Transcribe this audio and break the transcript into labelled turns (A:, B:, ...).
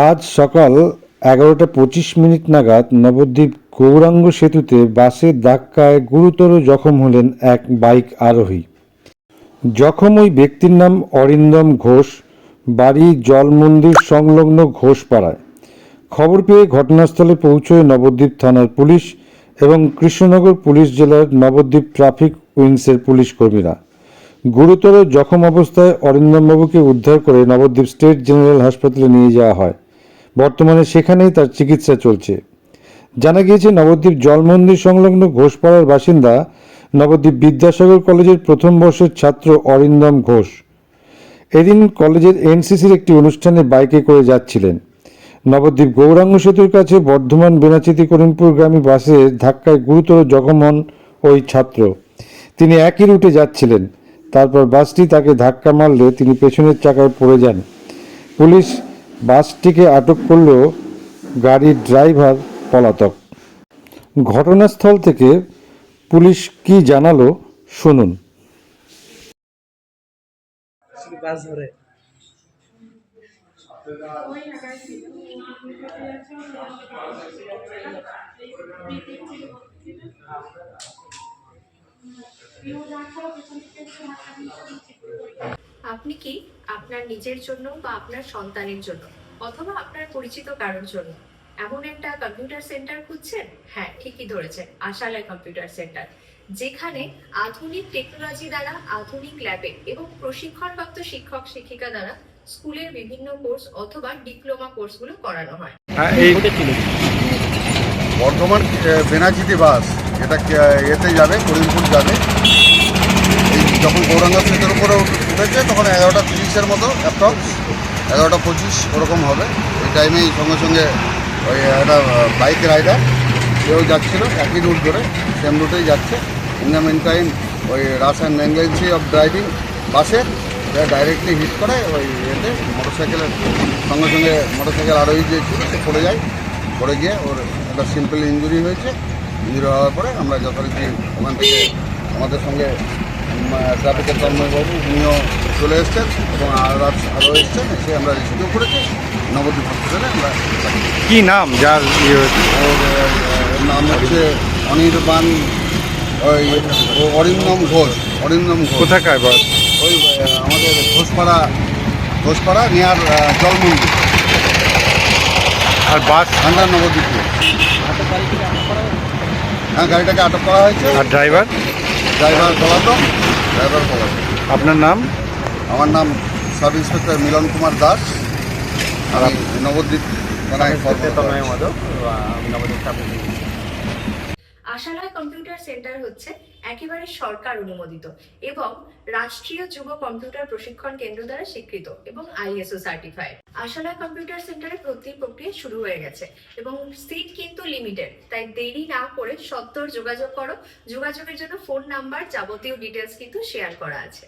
A: আজ সকাল 11:25 নাগাদ নবদ্বীপ গৌরাঙ্গ সেতুতে বাসের ধাক্কায় গুরুতর জখম হলেন এক বাইক আরোহী। জখম ওই ব্যক্তির নাম অরিন্দম ঘোষ, বাড়ি জলমন্দির সংলগ্ন ঘোষপাড়ায়। খবর পেয়ে ঘটনাস্থলে পৌঁছয় নবদ্বীপ থানার পুলিশ এবং কৃষ্ণনগর পুলিশ জেলার নবদ্বীপ ট্রাফিক উইংসের পুলিশ কর্মীরা। গুরুতর জখম অবস্থায় অরিন্দমবাবুকে উদ্ধার করে নবদ্বীপ স্টেট জেনারেল হাসপাতালে নিয়ে যাওয়া হয়। বর্তমানে সেখানেই তার চিকিৎসা চলছে। জানা গিয়েছে, নবদ্বীপ জলমন্দির সংলগ্ন ঘোষপাড়ার বাসিন্দা নবদ্বীপ বিদ্যাসাগর কলেজের প্রথম বর্ষের ছাত্র অরিন্দম ঘোষ এদিন কলেজের এনসিসির একটি অনুষ্ঠানে বাইকে করে যাচ্ছিলেন। নবদ্বীপ গৌরাঙ্গ সেতুর কাছে বর্ধমান বেনাচিতি করিমপুরগামী বাসের ধাক্কায় গুরুতর জখম হন ওই ছাত্র। তিনি একই রুটে যাচ্ছিলেন। তারপর বাসটি তাকে ধাক্কা মারলে তিনি পেছনের চাকায় পড়ে যান। পুলিশ বাসটিকে আটক করলেও গাড়ির ড্রাইভার পলাতক। ঘটনাস্থল থেকে পুলিশ কি জানালো শুনুন।
B: বাস ধরে
C: আপনি কি আপনার নিজের জন্য বা আপনার সন্তানের জন্য অথবা আপনার পরিচিত কারোর জন্য এমন একটা কম্পিউটার সেন্টার খুঁজছেন? হ্যাঁ, ঠিকই ধরেছেন, আশালয় কম্পিউটার সেন্টার, যেখানে আধুনিক টেকনোলজি দ্বারা আধুনিক ল্যাবে এবং প্রশিক্ষণপ্রাপ্ত শিক্ষক শিক্ষিকা দ্বারা স্কুলের বিভিন্ন কোর্স অথবা ডিপ্লোমা কোর্সগুলো করানো হয়।
D: বর্ধমান বেনাচিতি বাস এটা এতে যাবে, করিমপুর যাবে। এই যখন গৌরাঙ্গ সেতুর উপরে উঠেছে তখন 11:30 মতো, অ্যাপ্রক্স 11:25 ওরকম হবে। এই টাইমেই সঙ্গে সঙ্গে ওই একটা বাইক রাইডার সেও যাচ্ছিল একই রুট ধরে, সেম রুটেই যাচ্ছে। ইন দ্য মেন টাইম ওই রাস অ্যান্ড ল্যাঙ্গুয়েজি অফ ড্রাইভিং বাসের ডাইরেক্টলি হিট করে ওই এতে মোটরসাইকেলের সঙ্গে সঙ্গে মোটরসাইকেল আরোহী যে ছিল সে পড়ে যায়। পড়ে গিয়ে ওর একটা সিম্পল ইঞ্জুরি হয়েছে। ইঞ্জুরি হওয়ার পরে আমরা যথারীতি ওখান থেকে আমাদের সঙ্গে ট্রাফিকের কর্মবাবু উনিও চলে এসছেন এবং আরও এসছেন, এসে আমরা রেস্কিউ করেছি নবদ্বীপ হসপিটালে। আমরা
A: কি নাম যার
D: ওর নাম হচ্ছে অনির্বাণ, ওই অরিন্দম ঘোষ। অরিন্দম ঘোষ
A: কোথাকার বাস?
D: ওই আমাদের ঘোষপাড়া নিয়ার জলমন্দির
A: আর বাস
D: আন্ডার নবদ্বীপ। হ্যাঁ, গাড়িটাকে আটক করা হয়েছে।
A: আর ড্রাইভার
D: পলাতক।
A: আপনার নাম?
D: আমার নাম সাব ইন্সপেক্টর মিলন কুমার দাস। আমি নবদ্বীপ থানায়
C: আশালয় কম্পিউটার সেন্টার হচ্ছে একেবারে সরকার অনুমোদিত এবং রাষ্ট্রীয় যুব কম্পিউটার প্রশিক্ষণ কেন্দ্র দ্বারা স্বীকৃত এবং ISO সার্টিফাইড। আশালয় কম্পিউটার সেন্টারে ভর্তি প্রক্রিয়া শুরু হয়ে গেছে এবং সিট কিন্তু লিমিটেড, তাই দেরি না করে সত্বর যোগাযোগ করো। যোগাযোগের জন্য ফোন নাম্বার, যাবতীয় ডিটেলস কিন্তু শেয়ার করা আছে।